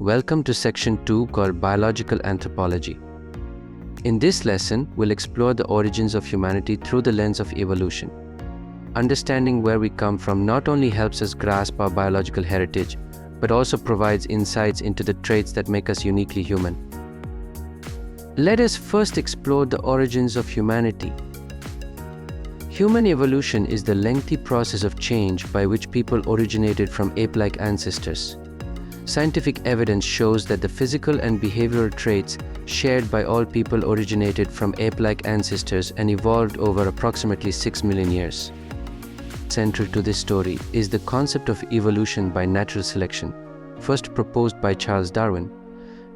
Welcome to section 2 called Biological Anthropology. In this lesson, we'll explore the origins of humanity through the lens of evolution. Understanding where we come from not only helps us grasp our biological heritage, but also provides insights into the traits that make us uniquely human. Let us first explore the origins of humanity. Human evolution is the lengthy process of change by which people originated from ape-like ancestors. Scientific evidence shows that the physical and behavioral traits shared by all people originated from ape-like ancestors and evolved over approximately 6 million years. Central to this story is the concept of evolution by natural selection, first proposed by Charles Darwin.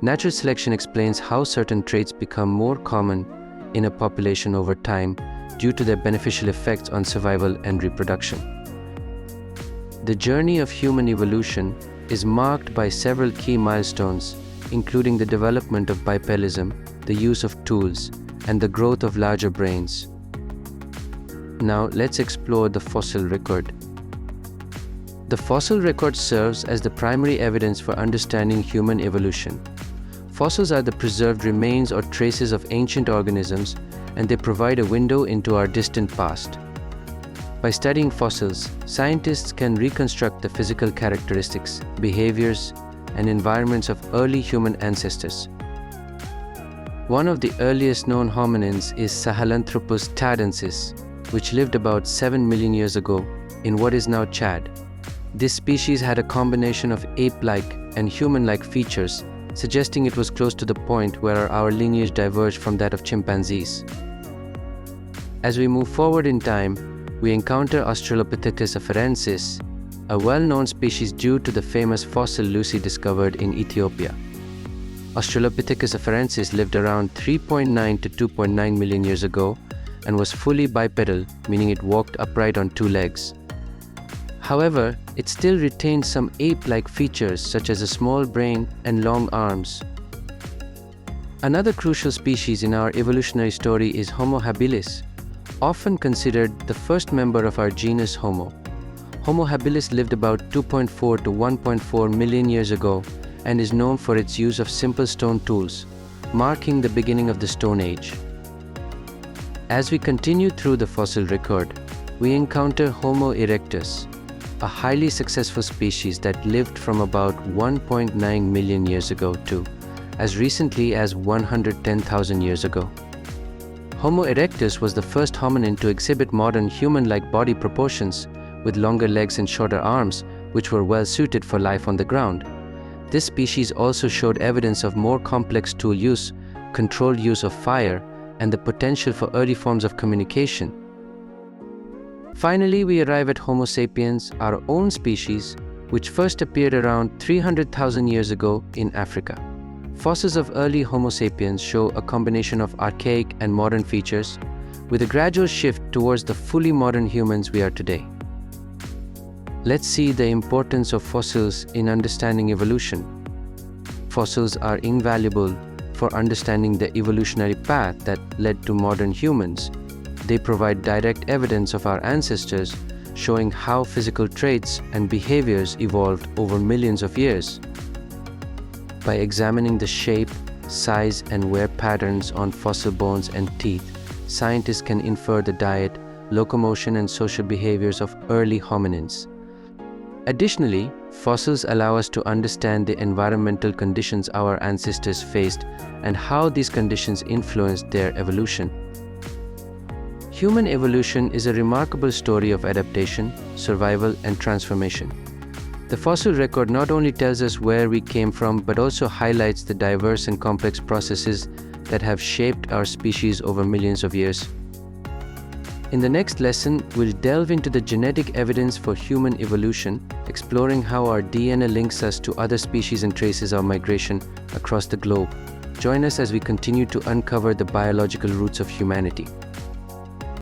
Natural selection explains how certain traits become more common in a population over time due to their beneficial effects on survival and reproduction. The journey of human evolution is marked by several key milestones, including the development of bipedalism, the use of tools, and the growth of larger brains. Now let's explore the fossil record. The fossil record serves as the primary evidence for understanding human evolution. Fossils are the preserved remains or traces of ancient organisms, and they provide a window into our distant past. By studying fossils, scientists can reconstruct the physical characteristics, behaviors, and environments of early human ancestors. One of the earliest known hominins is Sahelanthropus tadensis, which lived about 7 million years ago in what is now Chad. This species had a combination of ape-like and human-like features, suggesting it was close to the point where our lineage diverged from that of chimpanzees. As we move forward in time, we encounter Australopithecus afarensis, a well-known species due to the famous fossil Lucy discovered in Ethiopia. Australopithecus afarensis lived around 3.9 to 2.9 million years ago and was fully bipedal, meaning it walked upright on two legs. However, it still retained some ape-like features such as a small brain and long arms. Another crucial species in our evolutionary story is Homo habilis, often considered the first member of our genus Homo. Homo habilis lived about 2.4 to 1.4 million years ago and is known for its use of simple stone tools, marking the beginning of the Stone Age. As we continue through the fossil record, we encounter Homo erectus, a highly successful species that lived from about 1.9 million years ago to as recently as 110,000 years ago. Homo erectus was the first hominin to exhibit modern human-like body proportions with longer legs and shorter arms, which were well suited for life on the ground. This species also showed evidence of more complex tool use, controlled use of fire, and the potential for early forms of communication. Finally, we arrive at Homo sapiens, our own species, which first appeared around 300,000 years ago in Africa. Fossils of early Homo sapiens show a combination of archaic and modern features, with a gradual shift towards the fully modern humans we are today. Let's see the importance of fossils in understanding evolution. Fossils are invaluable for understanding the evolutionary path that led to modern humans. They provide direct evidence of our ancestors, showing how physical traits and behaviors evolved over millions of years. By examining the shape, size, and wear patterns on fossil bones and teeth, scientists can infer the diet, locomotion, and social behaviors of early hominins. Additionally, fossils allow us to understand the environmental conditions our ancestors faced and how these conditions influenced their evolution. Human evolution is a remarkable story of adaptation, survival, and transformation. The fossil record not only tells us where we came from, but also highlights the diverse and complex processes that have shaped our species over millions of years. In the next lesson, we'll delve into the genetic evidence for human evolution, exploring how our DNA links us to other species and traces our migration across the globe. Join us as we continue to uncover the biological roots of humanity.